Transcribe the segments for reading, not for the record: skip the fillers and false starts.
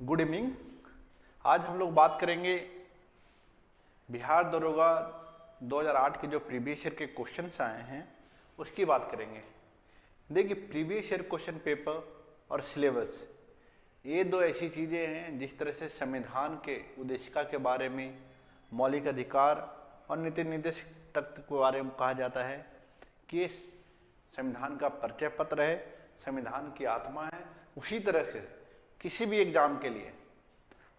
Good evening. आज हम लोग बात करेंगे बिहार दरोगा 2008 के जो प्रीवियस ईयर के क्वेश्चंस आए हैं उसकी बात करेंगे। देखिए, प्रीवियस ईयर क्वेश्चन पेपर और सिलेबस ये दो ऐसी चीज़ें हैं जिस तरह से संविधान के उद्देशिका के बारे में, मौलिक अधिकार और नीति निर्देश तत्व के बारे में कहा जाता है कि ये संविधान का परिचय पत्र है, संविधान की आत्मा है। उसी तरह से किसी भी एग्जाम के लिए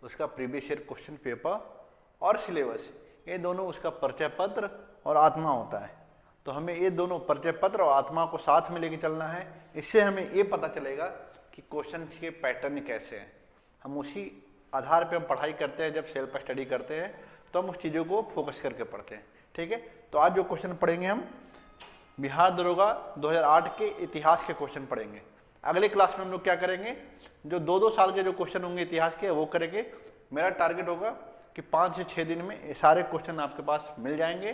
उसका प्रीवियस ईयर क्वेश्चन पेपर और सिलेबस ये दोनों उसका परिचय पत्र और आत्मा होता है। तो हमें ये दोनों परिचय पत्र और आत्मा को साथ में लेके चलना है। इससे हमें ये पता चलेगा कि क्वेश्चन के पैटर्न कैसे हैं। हम उसी आधार पे हम पढ़ाई करते हैं। जब सेल्फ स्टडी करते हैं तो हम उस चीज़ों को फोकस करके पढ़ते हैं। ठीक है, तो आज जो क्वेश्चन पढ़ेंगे हम बिहार दरोगा 2008 के इतिहास के क्वेश्चन पढ़ेंगे। अगले क्लास में हम लोग क्या करेंगे, जो 2-2 साल के जो क्वेश्चन होंगे इतिहास के वो करेंगे। मेरा टारगेट होगा कि 5 से 6 दिन में ये सारे क्वेश्चन आपके पास मिल जाएंगे।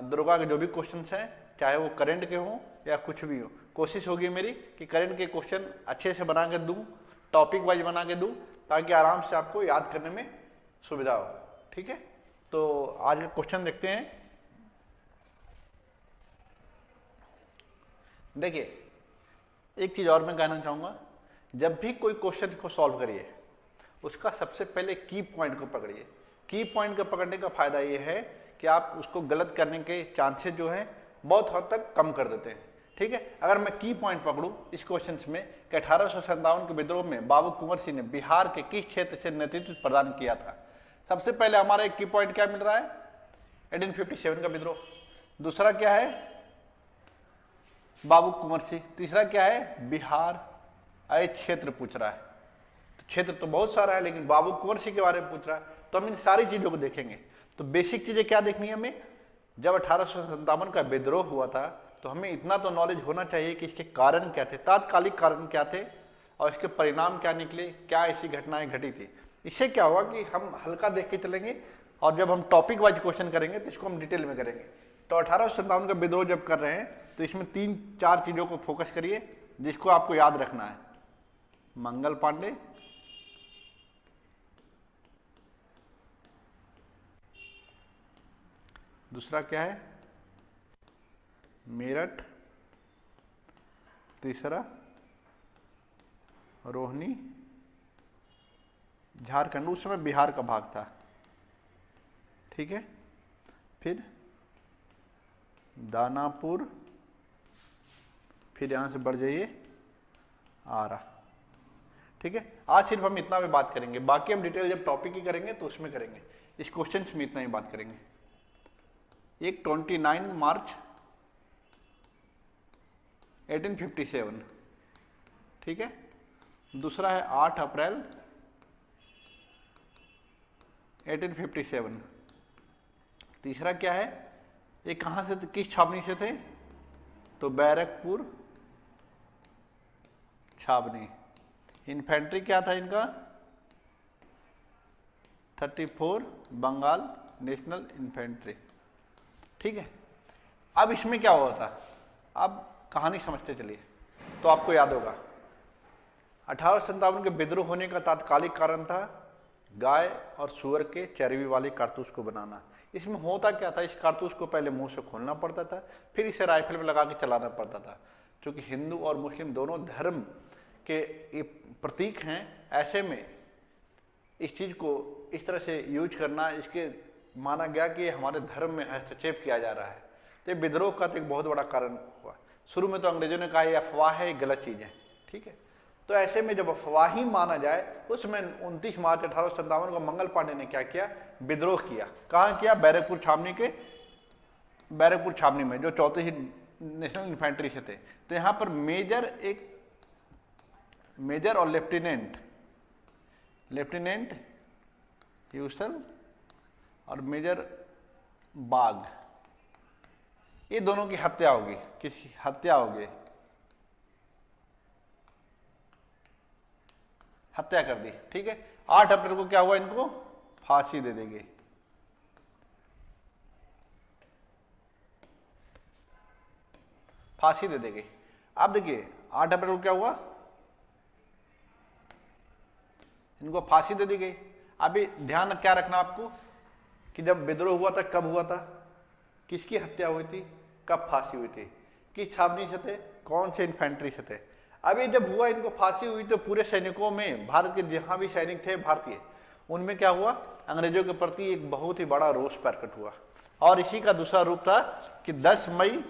दरोगा के जो भी क्वेश्चन हैं, चाहे वो करंट के हों या कुछ भी हो, कोशिश होगी मेरी कि करंट के क्वेश्चन अच्छे से बना के दूँ, टॉपिक वाइज बना के दूँ, ताकि आराम से आपको याद करने में सुविधा हो। ठीक है, तो आज का क्वेश्चन देखते हैं। देखिए, एक चीज़ और मैं कहना चाहूँगा, जब भी कोई क्वेश्चन को सॉल्व करिए उसका सबसे पहले की पॉइंट को पकड़िए। की पॉइंट को पकड़ने का फायदा ये है कि आप उसको गलत करने के चांसेस जो हैं बहुत हद तक कम कर देते हैं। ठीक है, अगर मैं की पॉइंट पकड़ूं इस क्वेश्चन में कि 1857 के विद्रोह में बाबू कुंवर सिंह ने बिहार के किस क्षेत्र से नेतृत्व प्रदान किया था, सबसे पहले हमारा एक की पॉइंट क्या मिल रहा है, 1857 का विद्रोह। दूसरा क्या है, बाबू कुंवर सिंह। तीसरा क्या है, बिहार। अरे क्षेत्र पूछ रहा है, तो क्षेत्र तो बहुत सारा है, लेकिन बाबू कुंवर सिंह के बारे में पूछ रहा है, तो हम इन सारी चीजों को देखेंगे। तो बेसिक चीजें क्या देखनी है हमें, जब 1857 का विद्रोह हुआ था तो हमें इतना तो नॉलेज होना चाहिए कि इसके कारण क्या थे, तात्कालिक कारण क्या थे और इसके परिणाम क्या निकले, क्या ऐसी घटनाएं घटी थी। इससे क्या होगा कि हम हल्का देख के चलेंगे और जब हम टॉपिक वाइज क्वेश्चन करेंगे तो इसको हम डिटेल में करेंगे। तो 1857 का विद्रोह जब कर रहे हैं तो इसमें 3-4 चीज़ों को फोकस करिए जिसको आपको याद रखना है। मंगल पांडे, दूसरा क्या है, मेरठ, तीसरा रोहिणी, झारखंड उस समय बिहार का भाग था। ठीक है, फिर दानापुर, फिर यहाँ से बढ़ जाइए आरा। ठीक है, आज सिर्फ हम इतना भी बात करेंगे, बाकी हम डिटेल जब टॉपिक ही करेंगे तो उसमें करेंगे। इस क्वेश्चन में इतना ही बात करेंगे। एक 29 मार्च 1857, ठीक है। दूसरा है 8 अप्रैल 1857। तीसरा क्या है, ये कहाँ से, किस छावनी से थे, तो बैरकपुर छावनी। इन्फेंट्री क्या था इनका, 34 बंगाल नेशनल इन्फेंट्री। ठीक है, अब इसमें क्या हुआ था, अब कहानी समझते चलिए तो आपको याद होगा 1857 के विद्रोह होने का तात्कालिक कारण था गाय और सुअर के चर्बी वाले कारतूस को बनाना। इसमें होता क्या था, इस कारतूस को पहले मुंह से खोलना पड़ता था, फिर इसे राइफल में लगा के चलाना पड़ता था। क्योंकि हिंदू और मुस्लिम दोनों धर्म के ये प्रतीक हैं, ऐसे में इस चीज़ को इस तरह से यूज करना, इसके माना गया कि हमारे धर्म में हस्तक्षेप किया जा रहा है। तो ये विद्रोह का तो एक बहुत बड़ा कारण हुआ। शुरू में तो अंग्रेजों ने कहा ये अफवाह है, गलत चीज़ है। ठीक है, तो ऐसे में जब अफवाह ही माना जाए, उसमें 29 मार्च 1857 को मंगल पांडे ने क्या किया, विद्रोह किया। कहाँ किया, बैरकपुर छावनी के, बैरकपुर छावनी में, जो 34 नेशनल इन्फेंट्री से थे। तो यहाँ पर मेजर, एक मेजर और लेफ्टिनेंट, लेफ्टिनेंट ह्यूस्टन और मेजर बाग, ये दोनों की हत्या होगी। किसी हत्या होगी, हत्या कर दी। ठीक है, 8 अप्रैल को क्या हुआ, इनको फांसी दे देंगे। फांसी दे देंगे। अब देखिए 8 अप्रैल को क्या हुआ, इनको फांसी दे दी गई। अभी ध्यान क्या रखना आपको कि जब विद्रोह हुआ था कब हुआ था, किसकी हत्या हुई थी, कब फांसी हुई थी, किस छावनी से थे, कौन से इन्फेंट्री से थे। अभी जब हुआ इनको फांसी हुई तो पूरे सैनिकों में, भारत के जहां भी सैनिक थे भारतीय, उनमें क्या हुआ, अंग्रेजों के प्रति एक बहुत ही बड़ा रोष प्रकट हुआ। और इसी का दूसरा रूप था कि 10 मई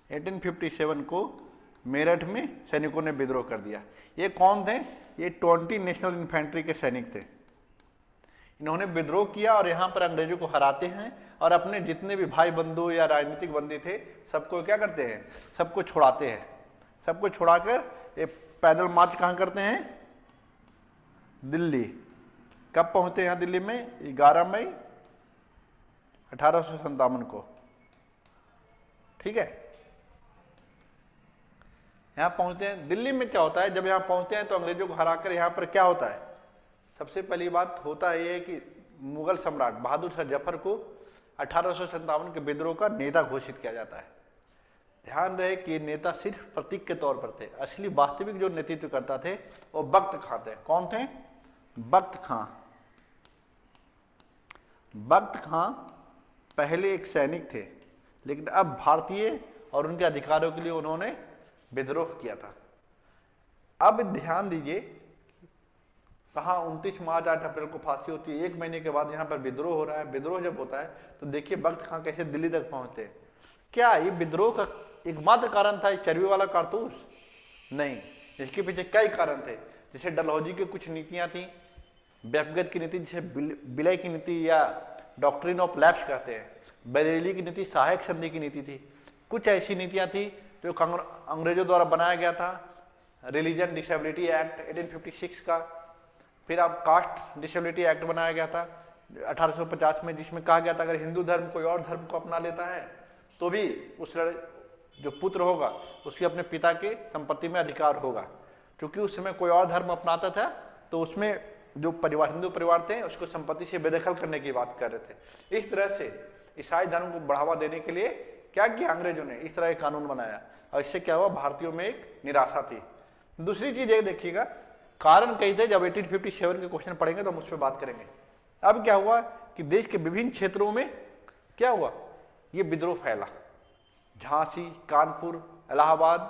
1857 को मेरठ में सैनिकों ने विद्रोह कर दिया। ये कौन थे, ये 20 नेशनल इन्फेंट्री के सैनिक थे। इन्होंने विद्रोह किया और यहाँ पर अंग्रेजों को हराते हैं और अपने जितने भी भाई बंधु या राजनीतिक बंदी थे सबको क्या करते हैं, सबको छुड़ाते हैं। सबको छुड़ाकर ये पैदल मार्च कहाँ करते हैं, दिल्ली। कब पहुंचते हैं दिल्ली में, 11 मई 1857 को। ठीक है, यहां पहुंचते हैं। दिल्ली में क्या होता है, जब यहां पहुंचते हैं तो अंग्रेजों को हराकर यहां पर क्या होता है, सबसे पहली बात होता है ये कि मुगल सम्राट बहादुर शाह जफर को 1857 के विद्रोह का नेता घोषित किया जाता है। ध्यान रहे कि नेता सिर्फ प्रतीक के तौर पर थे, असली वास्तविक जो नेतृत्व करता थे वो बख्त खां थे। कौन थे, बख्त खां। बख्त खां पहले एक सैनिक थे, लेकिन अब भारतीय और उनके अधिकारों के लिए उन्होंने विद्रोह किया था। अब ध्यान दीजिए, कहा 29 मार्च 8 अप्रैल को फांसी होती है, एक महीने के बाद यहाँ पर विद्रोह हो रहा है। विद्रोह जब होता है तो देखिए बख्त खां कैसे दिल्ली तक पहुंचते हैं। क्या ये विद्रोह का एकमात्र कारण था चर्बी वाला कारतूस? नहीं, इसके पीछे कई कारण थे। जैसे डलहौजी की कुछ नीतियां थी, व्यक्तिगत की नीति जिसे विलय की नीति या डॉक्ट्रिन ऑफ लैप्स कहते हैं, बरेली की नीति सहायक संधि की नीति थी। कुछ ऐसी नीतियां थी जो अंग्रेजों द्वारा बनाया गया था। रिलीजन डिसेबिलिटी एक्ट 1856 का, फिर अब कास्ट डिसेबिलिटी एक्ट बनाया गया था 1850 में, जिसमें कहा गया था अगर हिंदू धर्म कोई और धर्म को अपना लेता है तो भी उस जो पुत्र होगा उसके अपने पिता के संपत्ति में अधिकार होगा। क्योंकि उस समय कोई और धर्म अपनाता था तो उसमें जो परिवार, हिंदू परिवार थे, उसको संपत्ति से बेदखल करने की बात कर रहे थे। इस तरह से ईसाई धर्म को बढ़ावा देने के लिए क्या किया अंग्रेजों ने, इस तरह एक कानून बनाया और इससे क्या हुआ, भारतीयों में एक निराशा थी। दूसरी चीज ये देखिएगा, कारण कई थे। जब 1857 के क्वेश्चन पढ़ेंगे तो हम उस पर बात करेंगे। अब क्या हुआ कि देश के विभिन्न क्षेत्रों में क्या हुआ, ये विद्रोह फैला। झांसी, कानपुर, इलाहाबाद,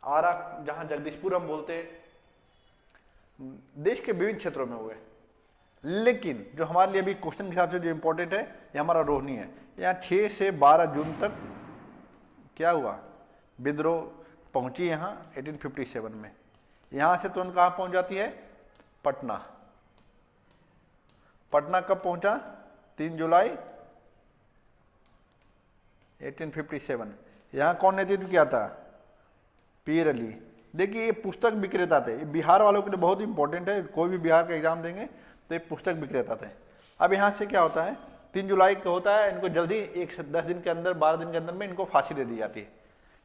आरा, जहां जगदीशपुर हम बोलते हैं, देश के विभिन्न क्षेत्रों में हुए। लेकिन जो हमारे लिए अभी क्वेश्चन के हिसाब से जो इंपॉर्टेंट है, ये हमारा रोहिणी है। यहाँ 6 से 12 जून तक क्या हुआ, विद्रोह पहुंची यहाँ 1857 में। यहां से तुरंत कहां पहुंच जाती है, पटना। पटना कब पहुंचा, 3 जुलाई 1857। यहां कौन नेतृत्व किया था, पीर अली। देखिए ये पुस्तक विक्रेता थे, ये बिहार वालों के लिए बहुत इंपॉर्टेंट है। कोई भी बिहार का एग्जाम देंगे तो ये पुस्तक विक्रेता थे। अब यहाँ से क्या होता है, 3 जुलाई को होता है, इनको जल्दी 1 से 10 दिन के अंदर, 12 दिन के अंदर में इनको फांसी दे दी जाती है।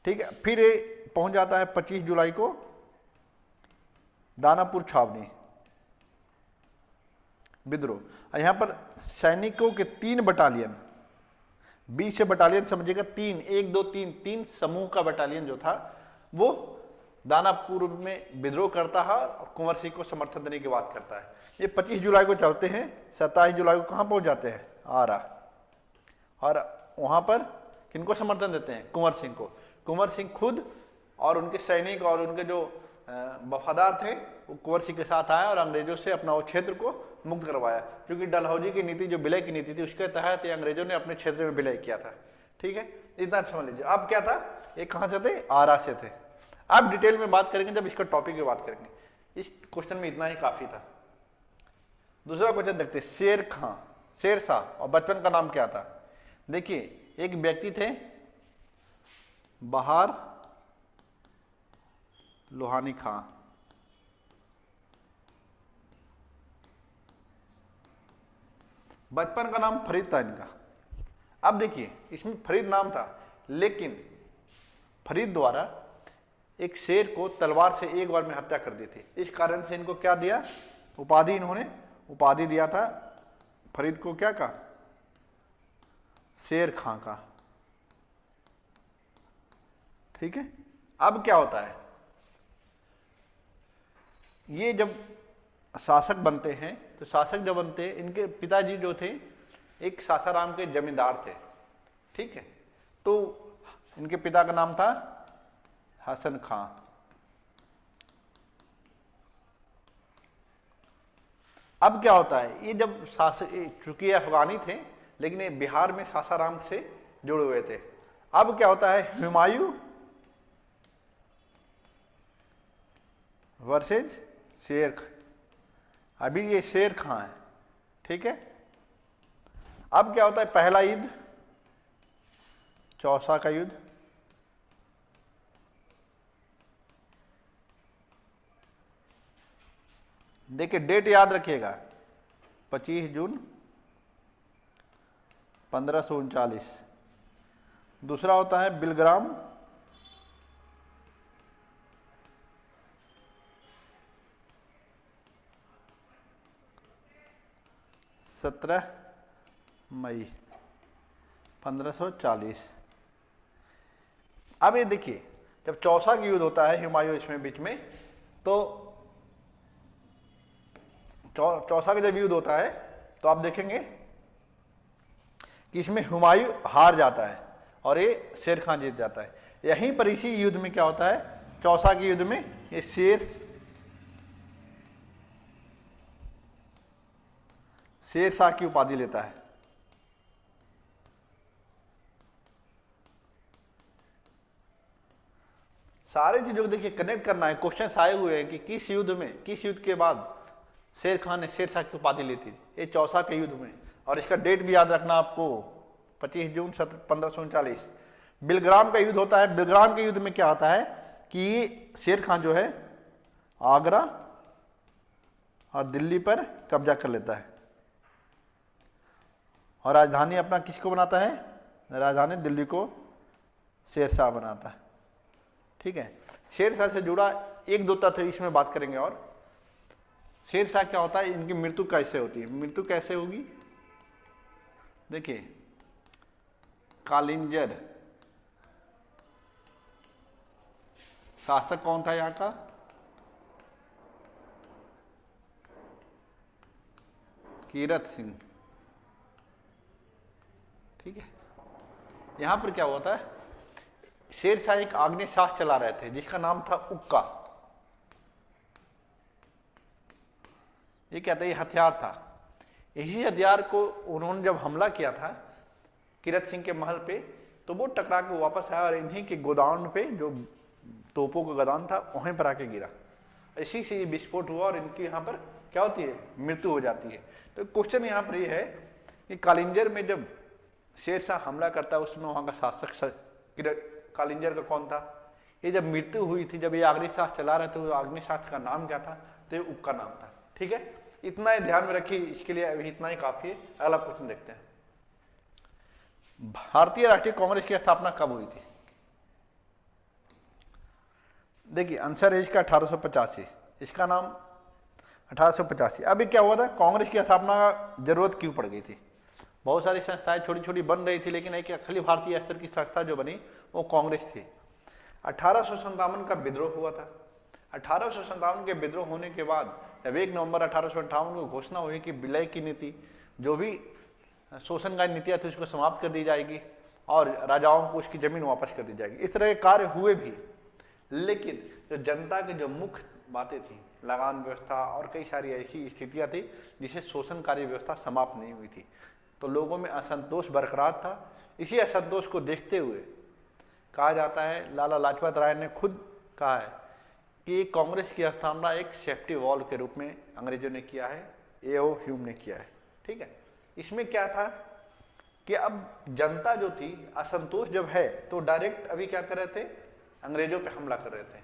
ठीक है, फिर ये पहुंच जाता है 25 जुलाई को दानापुर छावनी, विद्रोह। यहाँ पर सैनिकों के 3 बटालियन, 20 से बटालियन समझिएगा, 3, 1, 2, 3 समूह का बटालियन जो था वो दानापुर में विद्रोह करता है और कुंवर सिंह को समर्थन देने की बात करता है। ये 25 जुलाई को चलते हैं, 27 जुलाई को कहाँ पहुंच जाते हैं, आरा। और वहां पर किनको समर्थन देते हैं, कुंवर सिंह को। कुंवर सिंह खुद और उनके सैनिक और उनके जो वफादार थे वो कुंवर सिंह के साथ आए और अंग्रेजों से अपना वो क्षेत्र को मुक्त करवाया। क्योंकि डलहौजी की नीति जो विलय की नीति थी उसके तहत अंग्रेजों ने अपने क्षेत्र में विलय किया था। ठीक है, इतना समझ लीजिए। अब क्या था, ये कहाँ से थे, आरा से थे। अब डिटेल में बात करेंगे जब इसका टॉपिक की बात करेंगे। इस क्वेश्चन में इतना ही काफी था। दूसरा क्वेश्चन देखते, शेर शाह और बचपन का नाम क्या था। देखिए एक व्यक्ति थे बहार लोहानी खां, बचपन का नाम फरीद था इनका। अब देखिए इसमें फरीद नाम था, लेकिन फरीद द्वारा एक शेर को तलवार से एक बार में हत्या कर दी थी। इस कारण से इनको क्या दिया, उपाधि, इन्होंने उपाधि दिया था फरीद को, क्या का, शेर खां का। ठीक है, अब क्या होता है, ये जब शासक बनते हैं तो शासक जब बनते हैं, इनके पिताजी जो थे एक सासाराम के जमींदार थे, ठीक है। तो इनके पिता का नाम था हसन खां। अब क्या होता है, ये जब शासक, चूंकि ये अफगानी थे लेकिन ये बिहार में सासाराम से जुड़े हुए थे। अब क्या होता है, हुमायूं वर्सेज शेर खां। अभी ये शेर खां है, ठीक है। अब क्या होता है, पहला युद्ध चौसा का युद्ध, देखिए डेट याद रखिएगा, 25 जून 1539। दूसरा होता है बिलग्राम, सत्रह मई 1540। अब ये देखिए, जब चौसा का युद्ध होता है हुमायूं इसमें बीच में, तो चौसा का जब युद्ध होता है तो आप देखेंगे कि इसमें हुमायूं हार जाता है और ये शेर खां जीत जाता है। यहीं पर इसी युद्ध में क्या होता है, चौसा के युद्ध में ये शेर शाह की उपाधि लेता है। सारे चीजों को देखिए कनेक्ट करना है, क्वेश्चन आए हुए हैं कि किस युद्ध में, किस युद्ध के बाद शेर खान ने शेर शाह की उपाधि ली थी, ये चौसा के युद्ध में। और इसका डेट भी याद रखना आपको, 25 जून 1539। बिलग्राम का युद्ध होता है। बिलग्राम के युद्ध में क्या होता है कि शेर खान जो है आगरा और दिल्ली पर कब्जा कर लेता है और राजधानी अपना किसको बनाता है, राजधानी दिल्ली को शेरशाह बनाता है, ठीक है। शेरशाह से जुड़ा एक दो तथ्य इसमें बात करेंगे। और शेरशाह क्या होता है, इनकी मृत्यु कैसे होती है, मृत्यु कैसे होगी, देखिए कालिंजर शासक कौन था यहाँ का, कीरत सिंह, ठीक है। यहां पर क्या हुआ था, शेरशाह एक आग्नेय शास्त्र चला रहे थे जिसका नाम था उक्का। ये क्या था, ये हथियार था। इसी हथियार को उन्होंने जब हमला किया था कीरत सिंह के महल पे, तो वो टकरा के वापस आया और इन्हीं के गोदाम पे, जो तोपों का गोदाम था, वहीं पर आके गिरा। इसी से ये विस्फोट हुआ और इनकी यहाँ पर क्या होती है, मृत्यु हो जाती है। तो क्वेश्चन यहाँ पर ये है कि कालिंजर में जब शेरशाह हमला करता है, उसमें वहाँ का शासक कालिंजर का कौन था, ये जब मृत्यु हुई थी, जब ये आग्नेय शास्त्र चला रहे थे, तो आग्नेय शास्त्र का नाम क्या था, तो ये उक्का नाम था, ठीक है। इतना ही ध्यान में रखिए, इसके लिए अभी इतना ही काफी है। अगला क्वेश्चन देखते हैं, भारतीय राष्ट्रीय कांग्रेस की स्थापना कब हुई थी। देखिए आंसर है इसका 1885, इसका नाम 1885। अभी क्या हुआ था, कांग्रेस की स्थापना का जरूरत क्यों पड़ गई थी, बहुत सारी संस्थाएं छोटी छोटी बन रही थी, लेकिन एक अखिल भारतीय स्तर की संस्था जो बनी वो कांग्रेस थी। 1857 का विद्रोह हुआ था। 1857 के विद्रोह होने के बाद जब 1 नवंबर 1858 को घोषणा हुई कि विलय की नीति, जो भी शोषणकारी नीतियां थी उसको समाप्त कर दी जाएगी और राजाओं को उसकी जमीन वापस कर दी जाएगी। इस तरह के कार्य हुए भी, लेकिन जो जनता की जो मुख्य बातें थी, लगान व्यवस्था और कई सारी ऐसी स्थितियां थी जिसे शोषणकारी व्यवस्था समाप्त नहीं हुई थी, तो लोगों में असंतोष बरकरार था। इसी असंतोष को देखते हुए कहा जाता है, लाला लाजपत राय ने खुद कहा है कि कांग्रेस की स्थापना एक सेफ्टी वॉल के रूप में अंग्रेजों ने किया है, ए.ओ. ह्यूम ने किया है, ठीक है। इसमें क्या था कि अब जनता जो थी, असंतोष जब है तो डायरेक्ट अभी क्या कर रहे थे, अंग्रेजों पे हमला कर रहे थे।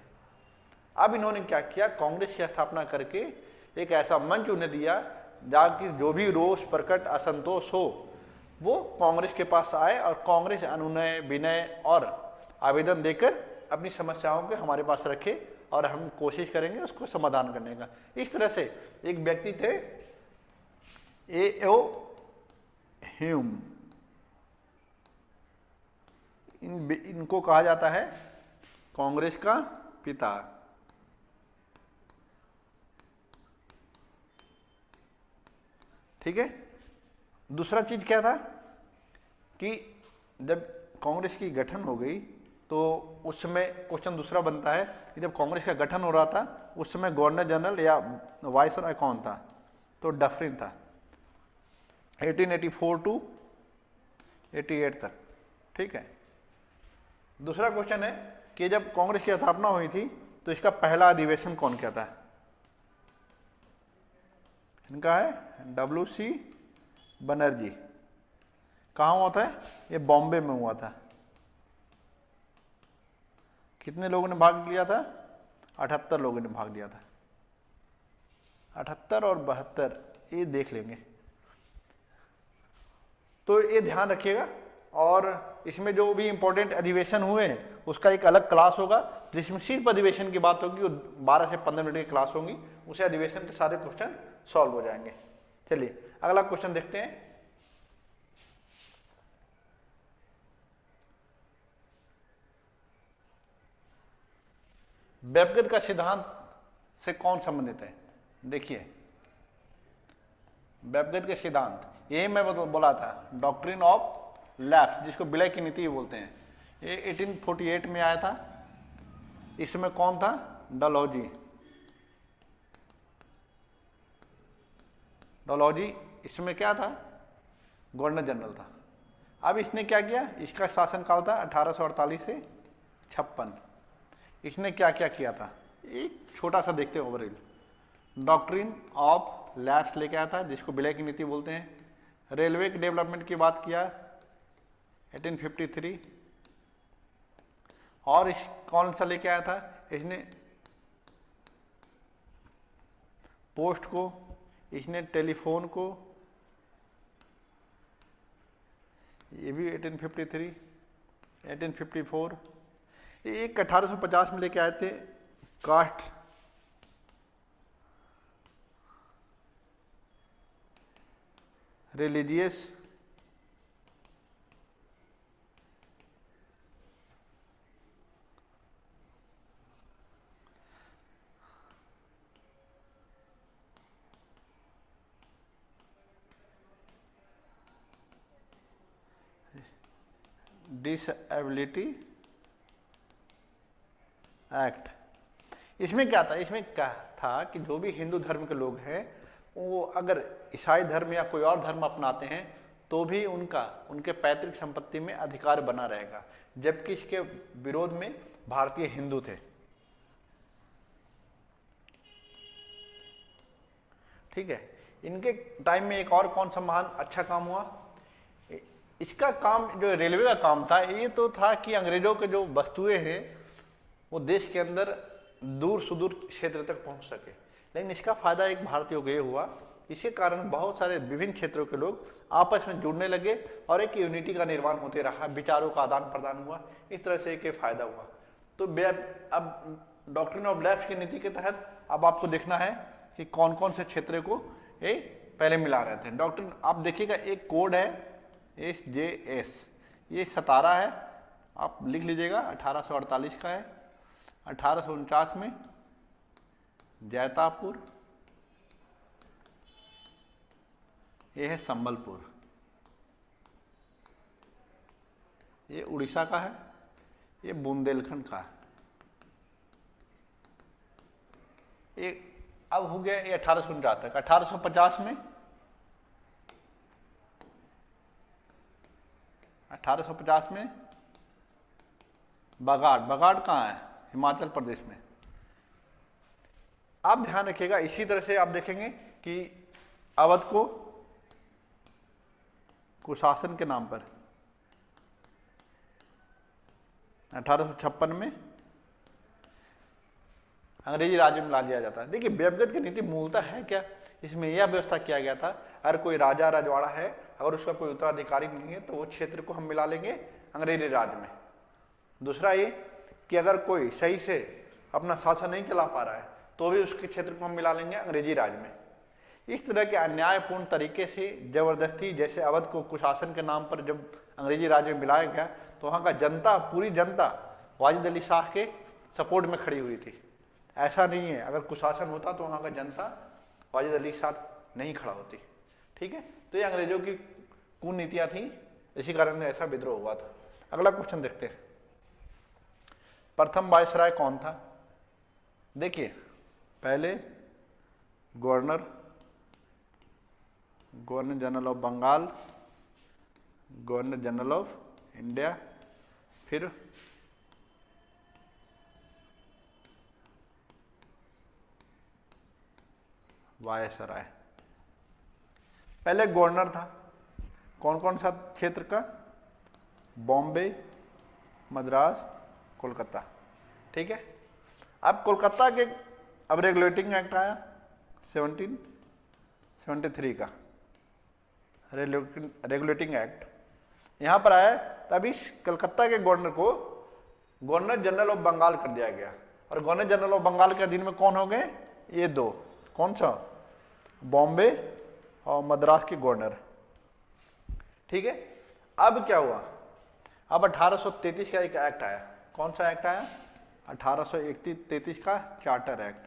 अब इन्होंने क्या किया, कांग्रेस की स्थापना करके एक ऐसा मंच उन्हें दिया जाकि जो भी रोष प्रकट, असंतोष हो, वो कांग्रेस के पास आए और कांग्रेस अनुनय विनय और आवेदन देकर अपनी समस्याओं को हमारे पास रखे और हम कोशिश करेंगे उसको समाधान करने का। इस तरह से एक व्यक्ति थे ए.ओ. ह्यूम, इनको कहा जाता है कांग्रेस का पिता। ठीक है। दूसरा चीज क्या था कि जब कांग्रेस की गठन हो गई तो उस समय क्वेश्चन दूसरा बनता है कि जब कांग्रेस का गठन हो रहा था उस समय गवर्नर जनरल या वायसरॉय कौन था, तो डफरिन था 1884 टू 88 तक। ठीक है। दूसरा क्वेश्चन है कि जब कांग्रेस की स्थापना हुई थी तो इसका पहला अधिवेशन कौन किया था, इनका है WC बनर्जी। कहाँ हुआ था, ये बॉम्बे में हुआ था। कितने लोगों ने भाग लिया था, 78 लोगों ने भाग लिया था। 78 और 72 ये देख लेंगे, तो ये ध्यान रखिएगा। और इसमें जो भी इंपॉर्टेंट अधिवेशन हुए हैं उसका एक अलग क्लास होगा जिसमें सिर्फ अधिवेशन की बात होगी, वो 12 से 15 मिनट की क्लास होगी, उसे अधिवेशन के सारे क्वेश्चन सॉल्व हो जाएंगे। चलिए अगला क्वेश्चन देखते हैं। वेबगत का सिद्धांत से कौन संबंधित है, देखिए वेबगत के सिद्धांत, यही मैं बोला था, डॉक्ट्रिन ऑफ लैप्स, जिसको विलय की नीति बोलते हैं, ये 1848 में आया था। इसमें कौन था, डलहौजी। डलहौजी इसमें क्या था, गवर्नर जनरल था। अब इसने क्या किया, इसका शासनकाल था 1848 से 56। इसने क्या क्या किया था, एक छोटा सा देखते हैं ओवरऑल। डॉक्ट्रिन ऑफ लैप्स लेके आया था, जिसको विलय की नीति बोलते हैं। रेलवे के डेवलपमेंट की बात किया 1853। और इस कौन सा लेके आया था, इसने पोस्ट को, इसने टेलीफोन को, ये भी 1853, 1854। एक 1850 में लेके आए थे कास्ट रिलीजियस डिसएबिलिटी एक्ट। इसमें क्या था, इसमें क्या था कि जो भी हिंदू धर्म के लोग हैं वो अगर ईसाई धर्म या कोई और धर्म अपनाते हैं तो भी उनके पैतृक संपत्ति में अधिकार बना रहेगा, जबकि इसके विरोध में भारतीय हिंदू थे। ठीक है। इनके टाइम में एक और कौन सा महान अच्छा काम हुआ, इसका काम जो रेलवे का काम था, ये तो था कि अंग्रेजों के जो वस्तुएं हैं वो देश के अंदर दूर सुदूर क्षेत्र तक पहुंच सके। लेकिन इसका फायदा एक भारतीयों को ये हुआ, इसके कारण बहुत सारे विभिन्न क्षेत्रों के लोग आपस में जुड़ने लगे और एक यूनिटी का निर्माण होते रहा, विचारों का आदान प्रदान हुआ, इस तरह से एक फायदा हुआ। तो अब डॉक्ट्रिन ऑफ लैप्स की नीति के तहत अब आपको देखना है कि कौन कौन से क्षेत्र को ये पहले मिला रहे थे। डॉक्ट्रिन आप देखिएगा, एक कोड है SJS, ये 17 है, आप लिख लीजिएगा, 1848 का है। 1849 में जैतापुर, ये है संबलपुर, ये उड़ीसा का है, ये बुंदेलखंड का है। ये अब हो गया ये 1849 तक। 1850 में 1850 में बगाड़ कहाँ है, हिमाचल प्रदेश में। आप ध्यान रखिएगा, इसी तरह से आप देखेंगे कि अवध को कुशासन के नाम पर 1856 में अंग्रेजी राज्य में ला दिया जाता है। देखिए व्यवगत की नीति मूलतः है क्या, इसमें यह व्यवस्था किया गया था, अगर कोई राजा रजवाड़ा है, अगर उसका कोई उत्तराधिकारी नहीं है तो वो क्षेत्र को हम मिला लेंगे अंग्रेजी राज में। दूसरा ये कि अगर कोई सही से अपना शासन नहीं चला पा रहा है तो भी उसके क्षेत्र को हम मिला लेंगे अंग्रेजी राज में। इस तरह के अन्यायपूर्ण तरीके से जबरदस्ती, जैसे अवध को कुशासन के नाम पर जब अंग्रेजी राज में मिलाया गया तो वहाँ का जनता, पूरी जनता वाजिद अली शाह के सपोर्ट में खड़ी हुई थी। ऐसा नहीं है, अगर कुशासन होता तो वहाँ का जनता वाजिद अली शाह नहीं खड़ा होती। ठीक है, तो ये अंग्रेजों की कुनीतियां थी, इसी कारण ऐसा विद्रोह हुआ था। अगला क्वेश्चन देखते हैं, प्रथम वायसराय कौन था? देखिए, पहले governor general of Bengal, governor general of India, फिर वायसराय। पहले गवर्नर था, कौन कौन सा क्षेत्र का? बॉम्बे, मद्रास, कोलकाता, ठीक है। अब कोलकाता के, अब रेगुलेटिंग एक्ट आया 1773 का, रेगुलेटिंग एक्ट यहाँ पर आया, तब इस कलकत्ता के गवर्नर को गवर्नर जनरल ऑफ बंगाल कर दिया गया। और गवर्नर जनरल ऑफ बंगाल के अधीन में कौन हो गए? ये दो, कौन सा? बॉम्बे और मद्रास के गवर्नर, ठीक है। अब क्या हुआ? अब 1833 का एक एक्ट आया, कौन सा एक्ट आया? 1833 का चार्टर एक्ट।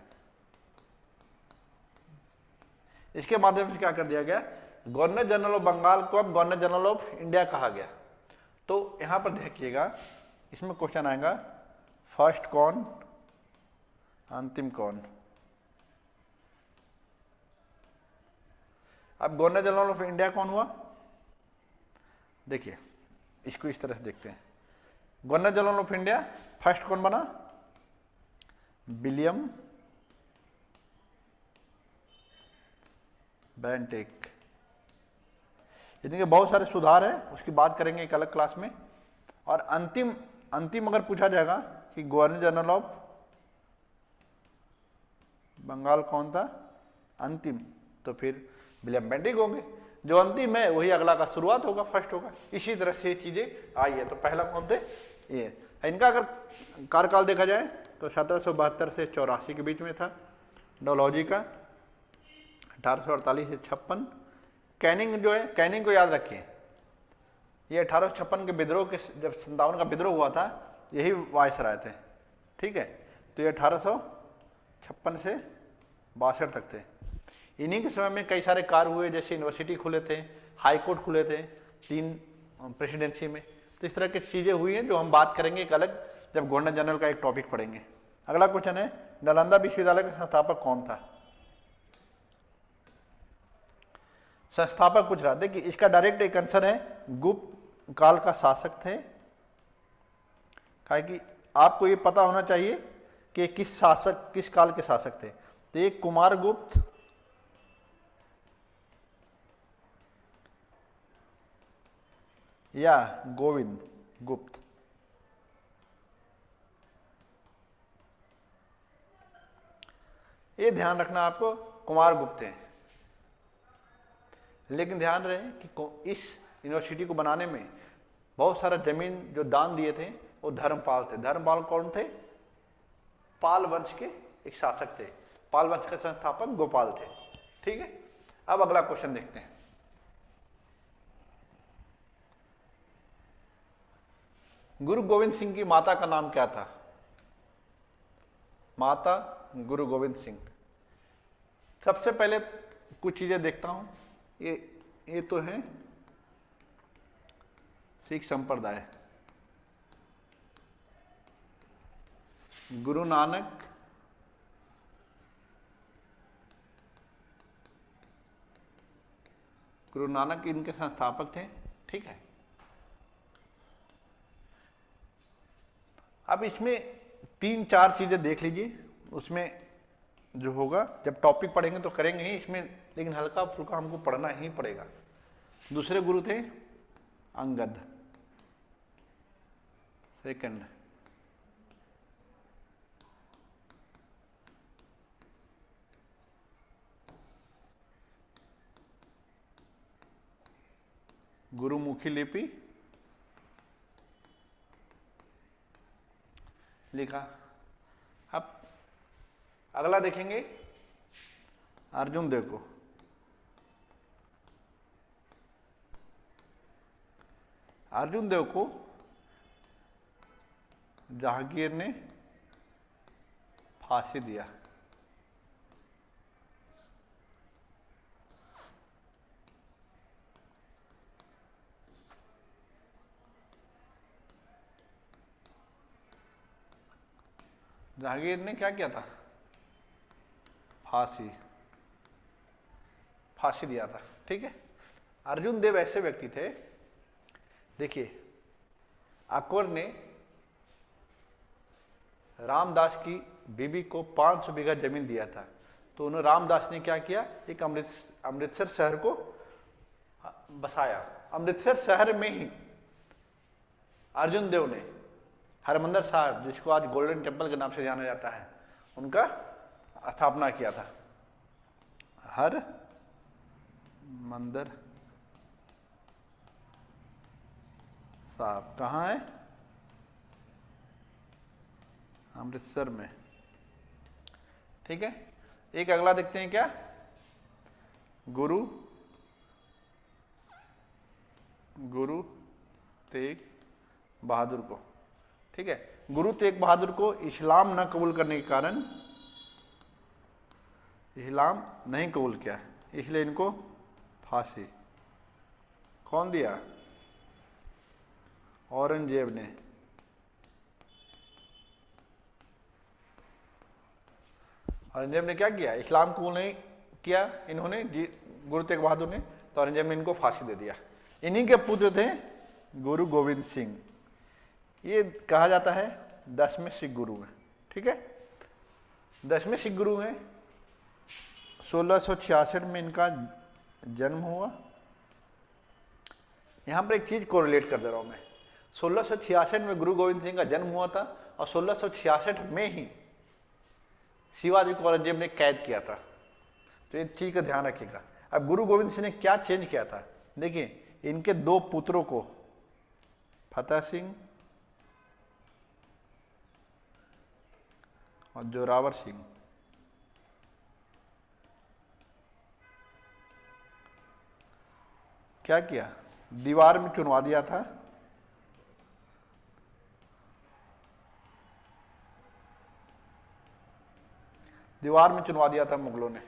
इसके माध्यम से क्या कर दिया गया? गवर्नर जनरल ऑफ बंगाल को अब गवर्नर जनरल ऑफ इंडिया कहा गया। तो यहां पर देखिएगा, इसमें क्वेश्चन आएगा, फर्स्ट कौन, अंतिम कौन? अब गवर्नर जनरल ऑफ इंडिया कौन हुआ? देखिए, इसको इस तरह से देखते हैं, governor general of India first कौन बना? William Bentinck. इनके बहुत सारे सुधार है, उसकी बात करेंगे एक अलग क्लास में। और अंतिम अगर पूछा जाएगा कि गवर्नर जनरल ऑफ बंगाल कौन था अंतिम, तो फिर विलियम बेंटिक होंगे। जो अंतिम है वही अगला का शुरुआत होगा, फर्स्ट होगा। इसी तरह से चीजें आई है। तो पहला कौन थे? ये। इनका अगर कार्यकाल देखा जाए तो 1772 से 84 के बीच में था। डलहौजी का 1848 से 56। कैनिंग जो है, कैनिंग को याद रखिए, ये 1856 के विद्रोह के, जब 57 का विद्रोह हुआ था, यही वायसराय थे, ठीक है। तो ये 1856 से 62 तक थे। इन्हीं के समय में कई सारे कार्य हुए, जैसे यूनिवर्सिटी खुले थे, हाई कोर्ट खुले थे 3 प्रेसिडेंसी में। तो इस तरह की चीजें हुई हैं जो हम बात करेंगे एक अलग, जब गवर्नर जनरल का एक टॉपिक पढ़ेंगे। अगला क्वेश्चन है, नालंदा विश्वविद्यालय का संस्थापक कौन था? संस्थापक पूछ रहा, देखिए इसका डायरेक्ट एक आंसर है, गुप्त काल का शासक थे। कि आपको ये पता होना चाहिए कि किस काल के शासक थे। तो ये कुमार गुप्त या गोविंद गुप्त। ये ध्यान रखना आपको, कुमार गुप्त हैं। लेकिन ध्यान रहे कि इस यूनिवर्सिटी को बनाने में बहुत सारा जमीन जो दान दिए थे वो धर्मपाल थे। धर्मपाल कौन थे? पाल वंश के एक शासक थे। पाल वंश के संस्थापक गोपाल थे, ठीक है। अब अगला क्वेश्चन देखते हैं, गुरु गोविंद सिंह की माता का नाम क्या था? माता गुरु गोविंद सिंह। सबसे पहले कुछ चीजें देखता हूं, ये तो है सिख संप्रदाय। गुरु नानक इनके संस्थापक थे, ठीक है। अब इसमें 3-4 चीजें देख लीजिए, उसमें जो होगा जब टॉपिक पढ़ेंगे तो करेंगे ही इसमें, लेकिन हल्का फुल्का हमको पढ़ना ही पड़ेगा। दूसरे गुरु थे अंगद, सेकंड गुरुमुखी लिपि लिखा। अब अगला देखेंगे अर्जुन देव को। अर्जुन देव को जहांगीर ने फांसी दिया। जहांगीर ने क्या किया था? फांसी दिया था। ठीक है। अर्जुन देव ऐसे व्यक्ति थे, देखिए अकबर ने रामदास की बीबी को 500 बीघा जमीन दिया था, तो उन्होंने रामदास ने क्या किया, एक अमृतसर शहर को बसाया। अमृतसर शहर में ही अर्जुन देव ने हरमंदिर साहिब, जिसको आज गोल्डन टेम्पल के नाम से जाना जाता है, उनका स्थापना किया था। हर मंदिर साहब कहाँ है? अमृतसर में। ठीक है। एक अगला देखते हैं क्या, गुरु तेग बहादुर को। ठीक है। गुरु तेग बहादुर को इस्लाम न कबूल करने के कारण, इस्लाम नहीं कबूल किया, इसलिए इनको फांसी कौन दिया? औरंगजेब ने। औरंगजेब ने क्या किया? इस्लाम कबूल नहीं किया इन्होंने, गुरु तेग बहादुर ने, तो औरंगजेब ने इनको फांसी दे दिया। इन्हीं के पुत्र थे गुरु गोविंद सिंह। ये कहा जाता है 10वें सिख गुरु हैं। ठीक है। 10वें सिख गुरु हैं। 1666 में इनका जन्म हुआ। यहां पर एक चीज को रिलेट कर दे रहा हूं मैं। 1666 में गुरु गोविंद सिंह का जन्म हुआ था और 1666 में ही शिवाजी को औरंगजेब ने कैद किया था। तो इस चीज का ध्यान रखिएगा। अब गुरु गोविंद सिंह ने क्या चेंज किया था? देखिए इनके 2 पुत्रों को, फतेह सिंह और जोरावर सिंह, क्या किया? दीवार में चुनवा दिया था। दीवार में चुनवा दिया था मुगलों ने,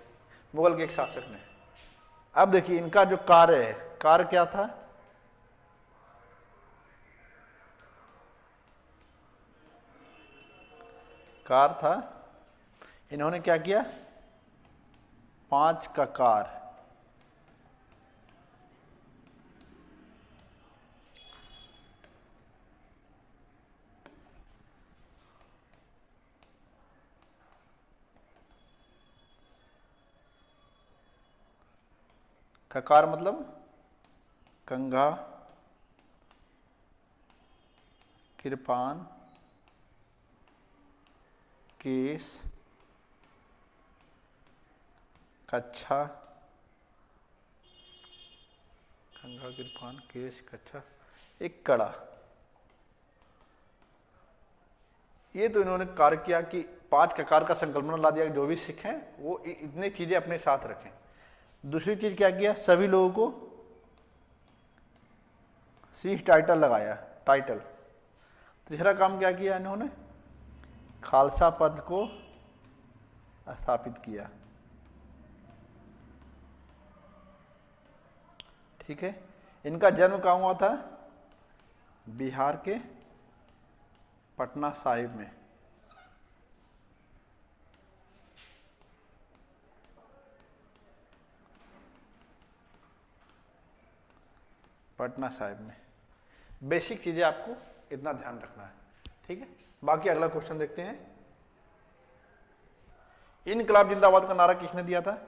मुगल के एक शासक ने। अब देखिए इनका जो कार्य है, कार्य क्या था? कार्य था, इन्होंने क्या किया? 5 ककार ककार मतलब कंघा, कृपान, केस, कच्छा, कंघा, कृपान, केस, कच्छा, एक कड़ा। ये तो इन्होंने कार्य किया कि 5 ककार का संकल्पना ला दिया, जो भी सिख हैं वो इतनी चीजें अपने साथ रखें। दूसरी चीज क्या किया? सभी लोगों को सिख टाइटल लगाया, टाइटल। तीसरा काम क्या किया इन्होंने? खालसा पद को स्थापित किया। ठीक है। इनका जन्म कहाँ हुआ था? बिहार के पटना साहिब में। पटना साहिब में। बेसिक चीजें आपको इतना ध्यान रखना है। ठीक है। बाकी अगला क्वेश्चन देखते हैं। इनकलाब जिंदाबाद का नारा किसने दिया था?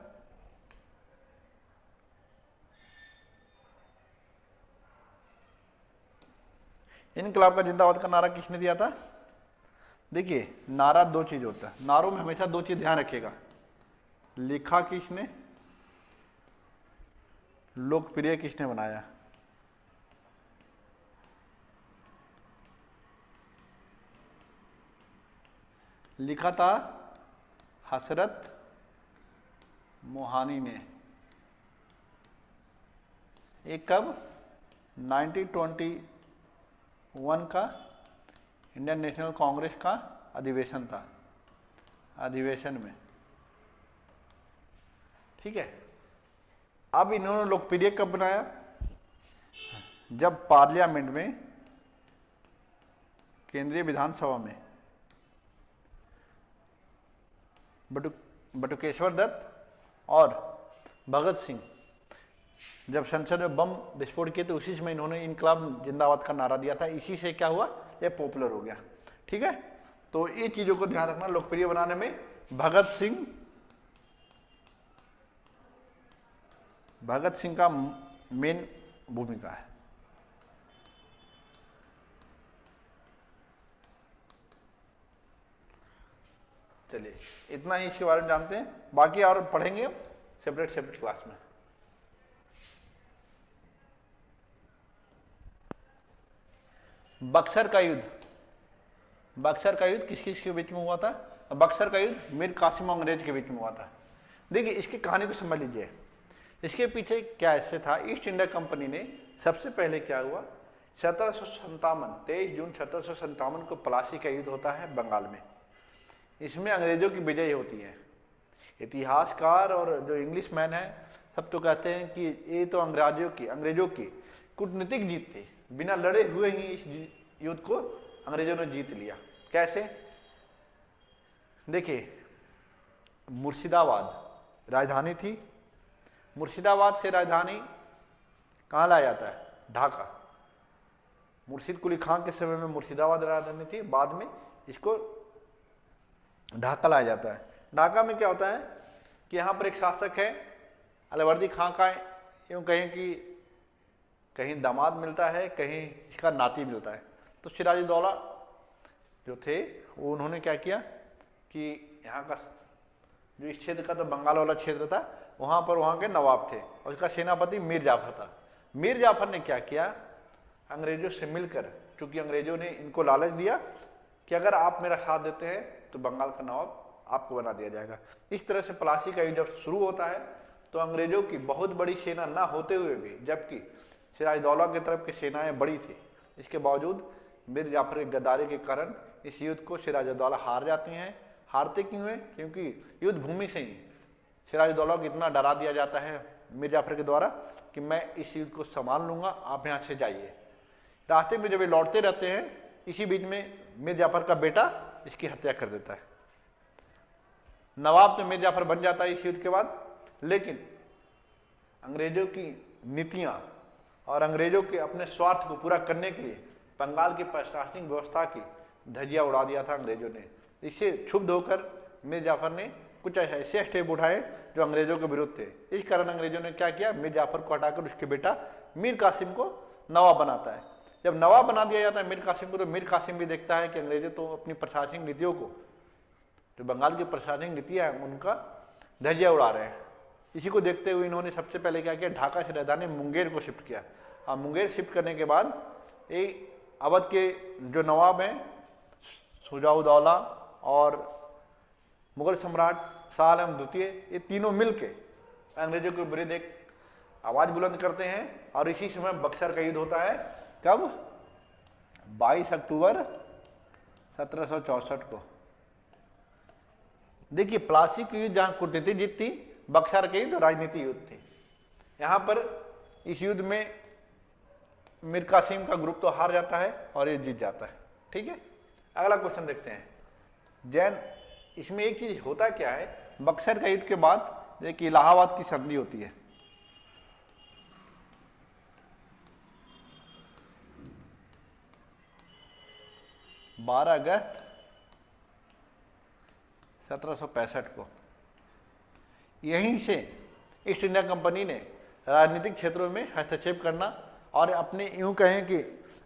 इनकलाब का जिंदाबाद का नारा किसने दिया था? देखिए नारा 2 चीज होता है, नारों में हमेशा 2 चीज ध्यान रखिएगा। लिखा किसने, लोकप्रिय किसने बनाया। लिखा था हसरत मोहानी ने। एक कब? 1921 का इंडियन नेशनल कांग्रेस का अधिवेशन था, अधिवेशन में। ठीक है। अब इन्होंने लोकप्रिय कब बनाया? जब पार्लियामेंट में, केंद्रीय विधानसभा में बटुकेश्वर दत्त और भगत सिंह जब संसद में बम विस्फोट किए तो उसी समय इन्होंने इनकलाब जिंदाबाद का नारा दिया था। इसी से क्या हुआ, ये पॉपुलर हो गया। ठीक है, तो ये चीजों को ध्यान रखना लोकप्रिय बनाने में भगत सिंह का मेन भूमिका है। चलिए इतना ही इसके बारे में जानते हैं, बाकी और पढ़ेंगे सेपरेट क्लास में। बक्सर का युद्ध किस किस के बीच में हुआ था? बक्सर का युद्ध मीर कासिम और अंग्रेज के बीच में हुआ था। देखिए इसकी कहानी को समझ लीजिए, इसके पीछे क्या ऐसे था। ईस्ट इंडिया कंपनी ने सबसे पहले क्या हुआ, 23 जून 1757 को प्लासी का युद्ध होता है बंगाल में। इसमें अंग्रेजों की विजय होती है। इतिहासकार और जो इंग्लिश मैन है सब तो कहते हैं कि ये तो अंग्रेजों की कूटनीतिक जीत थी, बिना लड़े हुए ही इस युद्ध को अंग्रेजों ने जीत लिया। कैसे? देखिए मुर्शिदाबाद राजधानी थी, मुर्शिदाबाद से राजधानी कहाँ लाया जाता है? ढाका। मुर्शिद कुली खां के समय में मुर्शिदाबाद राजधानी थी, बाद में इसको ढाका लाया जाता है। ढाका में क्या होता है कि यहाँ पर एक शासक है अलवर्दी खां का, यूँ कहें कि कहीं दामाद मिलता है, कहीं इसका नाती मिलता है। तो सिराजुद्दौला जो थे वो उन्होंने क्या किया कि यहाँ का जो इस क्षेत्र का तो बंगाल वाला क्षेत्र था, वहाँ पर वहाँ के नवाब थे और उसका सेनापति मीर जाफर था। मीर जाफर ने क्या किया, अंग्रेजों से मिलकर, चूंकि अंग्रेजों ने इनको लालच दिया कि अगर आप मेरा साथ देते हैं तो बंगाल का नवाब आपको बना दिया जाएगा। इस तरह से प्लासी का युद्ध जब शुरू होता है तो अंग्रेजों की बहुत बड़ी सेना ना होते हुए भी, जबकि सिराजुद्दौला की तरफ की सेनाएं बड़ी थी, इसके बावजूद मीर जाफर की गद्दारी के कारण इस युद्ध को सिराजुद्दौला हार जाते हैं। हारते क्यों हैं? क्योंकि युद्ध भूमि से ही सिराजुद्दौला को इतना डरा दिया जाता है मीर जाफर के द्वारा कि मैं इस युद्ध को संभाल लूंगा, आप यहाँ से जाइए। रास्ते में जब ये लौटते रहते हैं, इसी बीच में मीर जाफर का बेटा इसकी हत्या कर देता है। नवाब तो मीर जाफर बन जाता है इस युद्ध के बाद, लेकिन अंग्रेजों की नीतियां और अंग्रेजों के अपने स्वार्थ को पूरा करने के लिए बंगाल की प्रशासनिक व्यवस्था की धज्जियां उड़ा दिया था अंग्रेजों ने। इससे क्षुब्ध होकर मीर जाफर ने कुछ ऐसे स्टेप उठाए जो अंग्रेजों के विरुद्ध थे। इस कारण अंग्रेजों ने क्या किया, मीर जाफर को हटाकर उसके बेटा मीर कासिम को नवाब बनाता है। जब नवाब बना दिया जाता है मीर कासिम को, तो मीर कासिम भी देखता है कि अंग्रेजों तो अपनी प्रशासनिक नीतियों को, जो बंगाल की प्रशासनिक नीतियाँ हैं उनका धज्जियां उड़ा रहे हैं। इसी को देखते हुए इन्होंने सबसे पहले क्या किया, ढाका से राजधानी मुंगेर को शिफ्ट किया। और मुंगेर शिफ्ट करने के बाद अवध के जो नवाब हैं शुजाउद्दौला और मुगल सम्राट शाह आलम द्वितीय, ये तीनों मिलके अंग्रेजों के विरुद्ध एक आवाज बुलंद करते हैं। और इसी समय बक्सर का युद्ध होता है। कब? 22 अक्टूबर 1764 को। देखिए प्लासी की युद्ध जहां कूटनीतिक जीत थी, बक्सर के युद्ध राजनीतिक युद्ध थी। यहां पर इस युद्ध में मीर कासिम का ग्रुप तो हार जाता है और ये जीत जाता है। ठीक है, अगला क्वेश्चन देखते हैं। जैन इसमें एक चीज होता क्या है, बक्सर का युद्ध के बाद एक इलाहाबाद की संधि होती है। बारह अगस्त 1765 को। यहीं से ईस्ट इंडिया कंपनी ने राजनीतिक क्षेत्रों में हस्तक्षेप करना और अपने यूं कहें कि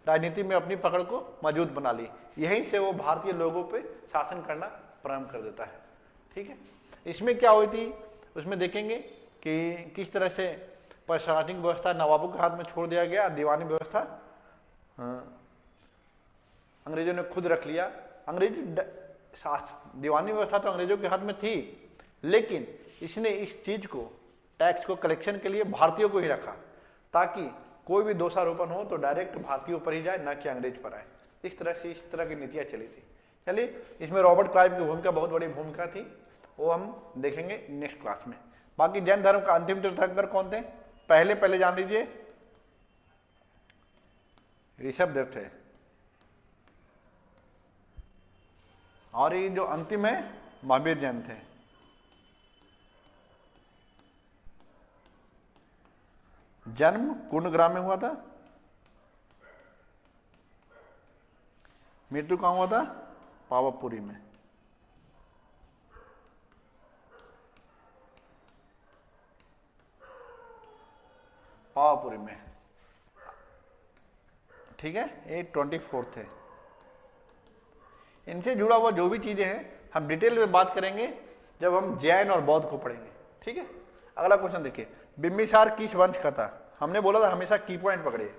राजनीति में अपनी पकड़ को मजबूत बना ली। यहीं से वो भारतीय लोगों पे शासन करना प्रारंभ कर देता है। ठीक है, इसमें क्या हुई थी उसमें देखेंगे कि किस तरह से प्रशासनिक व्यवस्था नवाबों के हाथ में छोड़ दिया गया, दीवानी व्यवस्था अंग्रेजों ने खुद रख लिया। दीवानी व्यवस्था तो अंग्रेजों के हाथ में थी, लेकिन इसने इस चीज को, टैक्स को कलेक्शन के लिए भारतीयों को ही रखा, ताकि कोई भी दोषारोपण हो तो डायरेक्ट भारतीयों पर ही जाए, ना कि अंग्रेज पर आए। इस तरह की नीतियां चली थी। चलिए, इसमें रॉबर्ट क्लाइव की भूमिका बहुत बड़ी भूमिका थी, वो हम देखेंगे नेक्स्ट क्लास में। बाकी जैन धर्म का अंतिम तीर्थंकर कौन थे, पहले जान लीजिए, ऋषभदेव थे। और ये जो अंतिम है महावीर जैन थे। जन्म कुंडग्राम में हुआ था, मृत्यु कहाँ हुआ था? पावापुरी में। पावापुरी में, ठीक है। ये 24 है। इनसे जुड़ा हुआ जो भी चीजें हैं हम डिटेल में बात करेंगे जब हम जैन और बौद्ध को पढ़ेंगे, ठीक है। अगला क्वेश्चन देखिए, बिंबिसार किस वंश का था? हमने बोला था हमेशा की पॉइंट पकड़िए।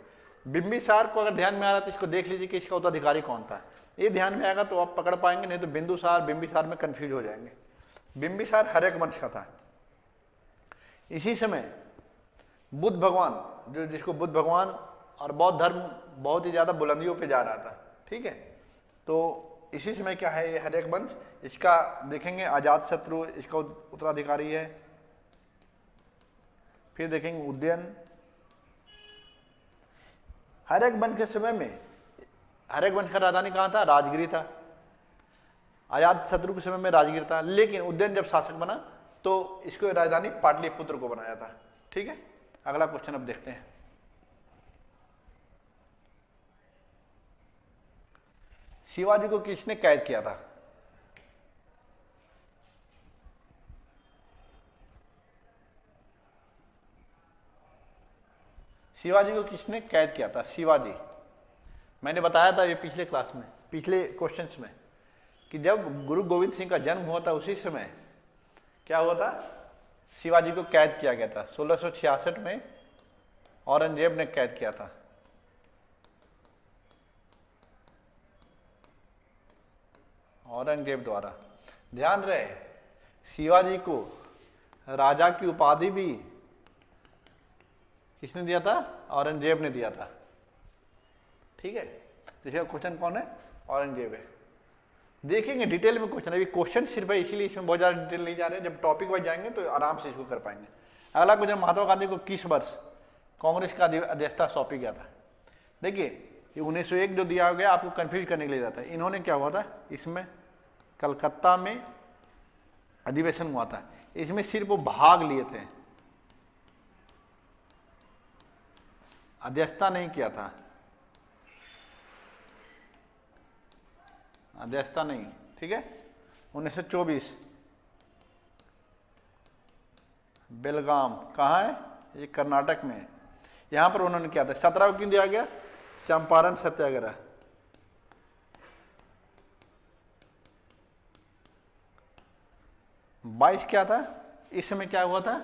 बिंबिसार को अगर ध्यान में आ रहा है तो इसको देख लीजिए कि इसका उत्तराधिकारी कौन था। ये ध्यान में आएगा तो आप पकड़ पाएंगे, नहीं तो बिंदुसार बिंबिसार में कंफ्यूज हो जाएंगे। बिंबिसार हर्यक वंश का था। इसी समय बुद्ध भगवान, जो जिसको बुद्ध भगवान और बौद्ध धर्म बहुत ही ज्यादा बुलंदियों पे जा रहा था, ठीक है। तो इसी समय क्या है, ये हर्यक वंश, इसका देखेंगे अजात शत्रु इसका उत्तराधिकारी है। फिर देखेंगे उदयन। हर्यक वंश के समय में हर्यक वंश का राजधानी कहाँ था? राजगिरी था। अजात शत्रु के समय में राजगिर था, लेकिन उदयन जब शासक बना तो इसको राजधानी पाटलिपुत्र को बनाया था, ठीक है। अगला क्वेश्चन अब देखते हैं। शिवाजी को किसने कैद किया था? शिवाजी को किसने कैद किया था? शिवाजी, मैंने बताया था ये पिछले क्लास में, पिछले क्वेश्चंस में, कि जब गुरु गोविंद सिंह का जन्म हुआ था उसी समय क्या हुआ था? शिवाजी को कैद किया गया था। 1666 में औरंगजेब ने कैद किया था। औरंगजेब द्वारा। ध्यान रहे, शिवाजी को राजा की उपाधि भी किसने दिया था? औरंगजेब ने दिया था, ठीक है। तो इसका क्वेश्चन कौन है? औरंगजेब है। देखेंगे डिटेल में क्वेश्चन, अभी क्वेश्चन सिर्फ है इसीलिए इसमें बहुत ज्यादा डिटेल नहीं जा रहे हैं। जब टॉपिक वाइज जाएंगे तो आराम से इसको कर पाएंगे। अगला क्वेश्चन, महात्मा गांधी को किस वर्ष कांग्रेस का अध्यक्षता सौंपी गया था? देखिए ये 1901 जो दिया गया आपको कंफ्यूज करने के लिए जाता है। इन्होंने क्या हुआ था, इसमें कलकत्ता में अधिवेशन हुआ था, इसमें सिर्फ वो भाग लिए थे, अध्यक्षता नहीं किया था, अध्यक्षता नहीं, ठीक है। 1924 बेलगाम कहाँ है? ये कर्नाटक में है। यहां पर उन्होंने किया था। 17 को क्यों दिया गया? चंपारण सत्याग्रह। बाईस क्या था? इस समय क्या हुआ था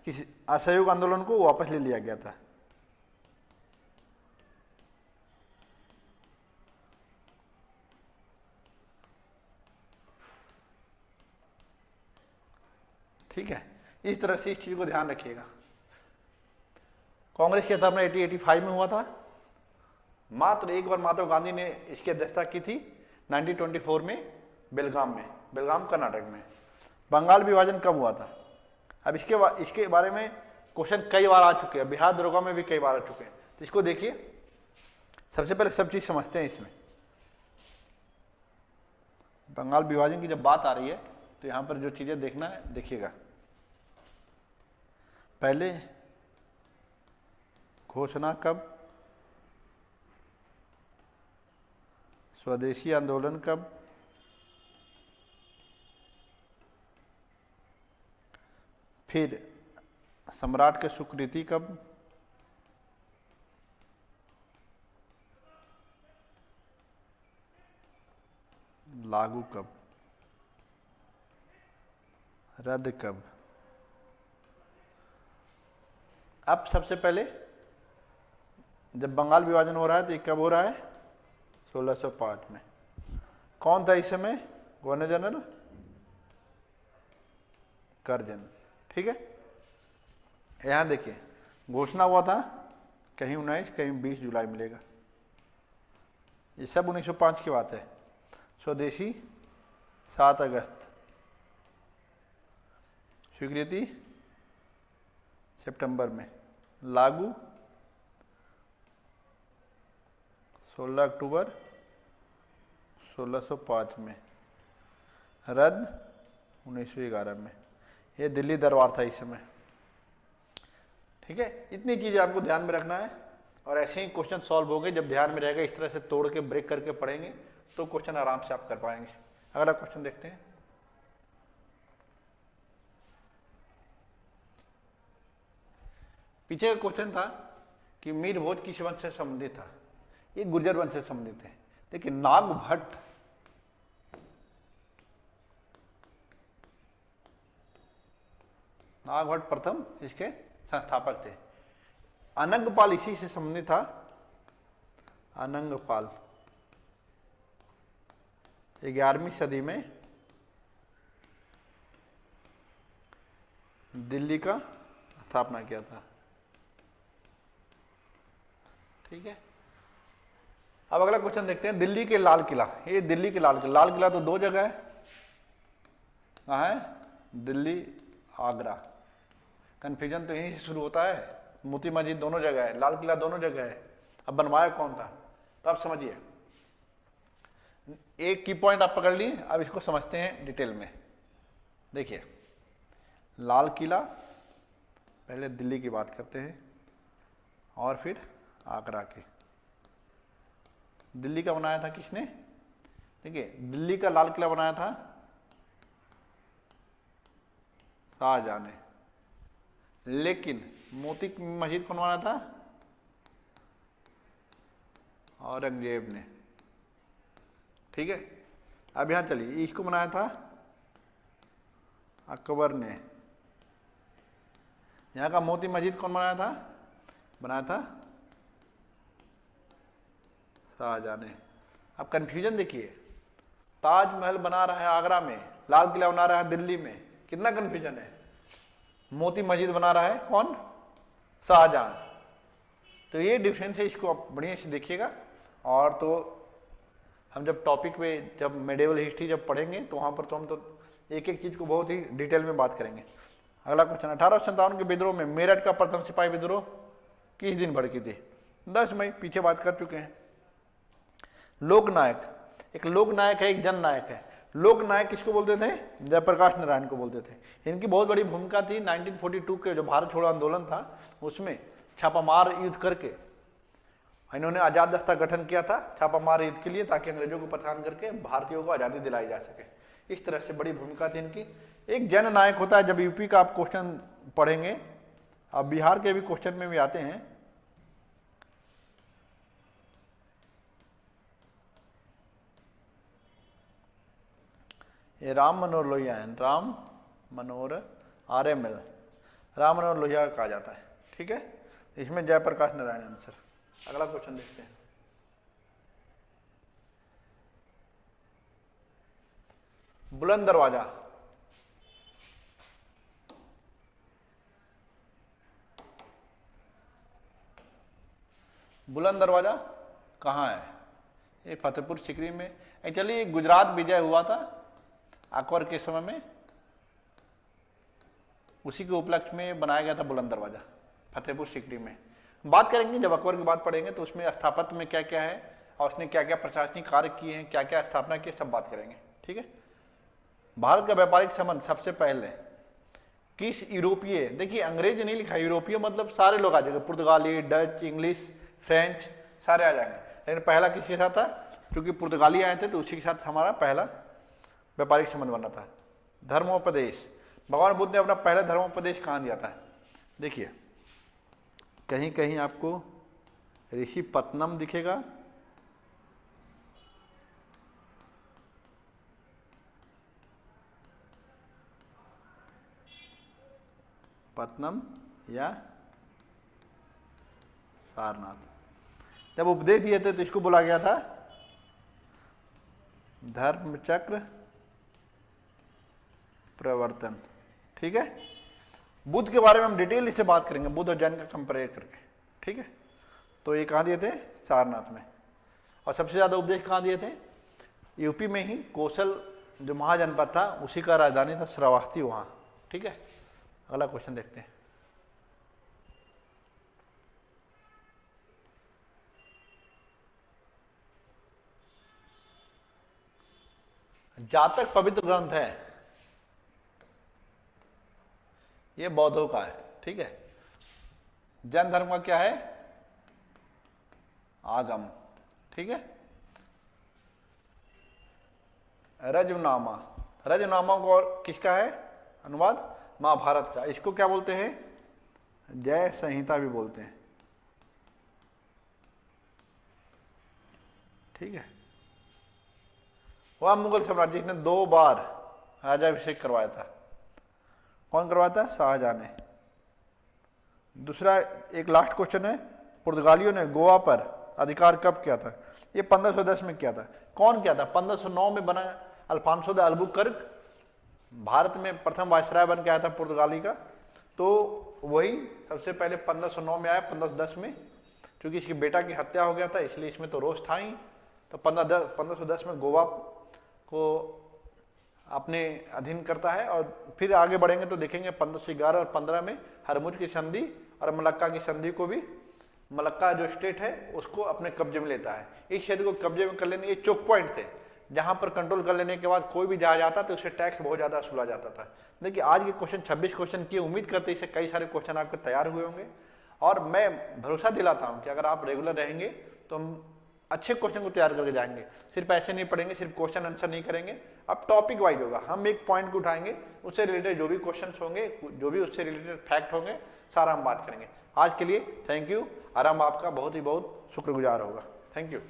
कि असहयोग आंदोलन को वापस ले लिया गया था। ठीक है, इस तरह से इस चीज को ध्यान रखिएगा। कांग्रेस की स्थापना 1885 में हुआ था। मात्र एक बार महात्मा गांधी ने इसकी अध्यक्षता की थी 1924 में बेलगाम में, बेलगाम कर्नाटक में। बंगाल विभाजन कब हुआ था? अब इसके बारे में क्वेश्चन कई बार आ चुके हैं, बिहार दरोगा में भी कई बार आ चुके हैं। तो इसको देखिए, सबसे पहले सब चीज समझते हैं। इसमें बंगाल विभाजन की जब बात आ रही है तो यहां पर जो चीजें देखना है देखिएगा। पहले घोषणा कब, स्वदेशी आंदोलन कब, फिर सम्राट की स्वीकृति कब, लागू कब, रद्द कब। अब सबसे पहले जब बंगाल विभाजन हो रहा है तो ये कब हो रहा है? 1605 में। कौन था इस समय गवर्नर जनरल? कर्जन, ठीक है। यहां देखिए घोषणा हुआ था कहीं 19 कहीं 20 जुलाई मिलेगा, ये सब 1905 की बात है। स्वदेशी 7 अगस्त, स्वीकृति सितंबर में, लागू 16 अक्टूबर 1605 में, रद्द 1911 में। ये दिल्ली दरबार था इस समय। ठीक है, इतनी चीजें आपको ध्यान में रखना है और ऐसे ही क्वेश्चन सॉल्व हो गए जब ध्यान में रहेगा। इस तरह से तोड़ के ब्रेक करके पढ़ेंगे तो क्वेश्चन आराम से आप कर पाएंगे। अगला क्वेश्चन देखते हैं। पीछे का क्वेश्चन था कि मीर भोज किस वंश से संबंधित था। ये गुर्जर वंश से संबंधित है। देखिए नागभट्ट प्रथम इसके संस्थापक थे। अनंगपाल इसी से संबंधित था। अनंगपाल 11वीं सदी में दिल्ली का स्थापना किया था। ठीक है, अब अगला क्वेश्चन देखते हैं। दिल्ली के लाल किला, ये दिल्ली के लाल किला तो दो जगह है। कहाँ है? दिल्ली, आगरा। कंफ्यूजन तो यहीं से शुरू होता है। मोती मस्जिद दोनों जगह है, लाल किला दोनों जगह है। अब बनवाया कौन था? तो आप समझिए, एक की पॉइंट आप पकड़ लिए, अब इसको समझते हैं डिटेल में। देखिए लाल किला, पहले दिल्ली की बात करते हैं और फिर आगरा की। दिल्ली का बनाया था किसने? देखिए दिल्ली का लाल किला बनाया था शाहजहां ने, लेकिन मोती मस्जिद कौन बनाया था? औरंगजेब ने। ठीक है, अब यहां चलिए, इसको बनाया था अकबर ने। यहां का मोती मस्जिद कौन बनाया था? बनाया था शाहजहां ने। अब कंफ्यूजन देखिए, ताजमहल बना रहा है आगरा में, लाल किला बना रहा है दिल्ली में, कितना कंफ्यूजन है। मोती मस्जिद बना रहा है कौन? शाहजहां। तो ये डिफरेंस है, इसको आप बढ़िया से देखिएगा। और तो हम जब टॉपिक पे, जब मेडिवल हिस्ट्री जब पढ़ेंगे तो वहां पर तो हम तो एक एक चीज को बहुत ही डिटेल में बात करेंगे। अगला क्वेश्चन, 1857 के विद्रोह में मेरठ का प्रथम सिपाही विद्रोह किस दिन भड़की थी? 10 मई, पीछे बात कर चुके हैं। लोकनायक, एक लोकनायक है, एक जननायक है। लोकनायक किसको बोलते थे? जयप्रकाश नारायण को बोलते थे। इनकी बहुत बड़ी भूमिका थी 1942 के जो भारत छोड़ो आंदोलन था उसमें छापामार युद्ध करके इन्होंने आजाद दस्ता गठन किया था छापामार युद्ध के लिए, ताकि अंग्रेजों को परेशान करके भारतीयों को आजादी दिलाई जा सके। इस तरह से बड़ी भूमिका थी इनकी। एक जन नायक होता है, जब यूपी का आप क्वेश्चन पढ़ेंगे, अब बिहार के भी क्वेश्चन में भी आते हैं। ये राम मनोहर लोहिया है, राम मनोहर RML, राम मनोहर लोहिया कहा जाता है। ठीक है, इसमें जयप्रकाश नारायण आंसर। अगला क्वेश्चन देखते हैं। बुलंद दरवाजा, बुलंद दरवाजा कहाँ है? ये फतेहपुर सीकरी में। एक्चुअली ये गुजरात विजय हुआ था अकबर के समय में, उसी के उपलक्ष्य में बनाया गया था बुलंद दरवाजा फतेहपुर सीकरी में। बात करेंगे जब अकबर की बात पढ़ेंगे तो उसमें स्थापत्य में क्या क्या है और उसने क्या क्या प्रशासनिक कार्य किए हैं, क्या क्या स्थापना की, सब बात करेंगे। ठीक है, भारत का व्यापारिक संबंध सबसे पहले किस यूरोपीय, देखिए अंग्रेज नहीं लिखा, यूरोपीय मतलब सारे लोग आ जाएंगे, पुर्तगाली, डच, इंग्लिश, फ्रेंच, सारे आ जाएंगे। लेकिन पहला किसके साथ था? क्योंकि पुर्तगाली आए थे तो उसी के साथ हमारा पहला व्यापारिक संबंध बना था। धर्मोपदेश, भगवान बुद्ध ने अपना पहला धर्मोपदेश कहाँ दिया था? देखिए कहीं कहीं आपको ऋषि पत्तनम दिखेगा, पत्तनम या सारनाथ। जब उपदेश दिए थे तो इसको बोला गया था धर्मचक्र प्रवर्तन। ठीक है, बुद्ध के बारे में हम डिटेल से बात करेंगे, बुद्ध और जैन का कंपेयर करके। ठीक है, तो ये कहाँ दिए थे? सारनाथ में। और सबसे ज्यादा उपदेश कहाँ दिए थे? यूपी में ही, कौशल जो महाजनपद था उसी का राजधानी था श्रावस्ती, वहाँ। ठीक है, अगला क्वेश्चन देखते हैं। जातक पवित्र ग्रंथ है, ये बौद्धों का है। ठीक है, जैन धर्म का क्या है? आगम। ठीक है। रजनामा, रजनामा को और किसका है अनुवाद? महाभारत का। इसको क्या बोलते हैं? जय संहिता भी बोलते हैं। ठीक है। वह मुगल साम्राज्य जिसने 2 बार राजाभिषेक करवाया था। कौन करवाया था? शाहजहां ने। दूसरा एक लास्ट क्वेश्चन है, पुर्तगालियों ने गोवा पर अधिकार कब किया था? ये 1510 में किया था। कौन किया था? 1509 में बना अल्फांसो द अल्बुकर्क भारत में प्रथम वायसराय बन के आया था पुर्तगाली का। तो वही सबसे पहले 1509 में आया, 1510 में, क्योंकि इसके बेटा की हत्या हो गया था इसलिए इसमें तो रोष था ही। तो 1510 में गोवा को अपने अधीन करता है। और फिर आगे बढ़ेंगे तो देखेंगे 1511 और 15 में हरमुज की संधि और मलक्का की संधि को भी, मलक्का जो स्टेट है उसको अपने कब्जे में लेता है। इस क्षेत्र को कब्जे में कर लेने, ये चोक पॉइंट थे जहां पर कंट्रोल कर लेने के बाद कोई भी जहाज आता तो उससे टैक्स बहुत ज्यादा वसूला जाता था। देखिए आज के क्वेश्चन 26 क्वेश्चन की उम्मीद करते इससे कई सारे क्वेश्चन आपके तैयार हुए होंगे। और मैं भरोसा दिलाता हूं कि अगर आप रेगुलर रहेंगे तो हम अच्छे क्वेश्चन को तैयार करके जाएंगे। सिर्फ ऐसे नहीं पढ़ेंगे, सिर्फ क्वेश्चन आंसर नहीं करेंगे, अब टॉपिक वाइज होगा। हम एक पॉइंट को उठाएंगे, उससे रिलेटेड जो भी क्वेश्चन होंगे, जो भी उससे रिलेटेड फैक्ट होंगे, सारा हम बात करेंगे। आज के लिए थैंक यू। आराम आपका बहुत ही बहुत शुक्रगुजार होगा। Thank you.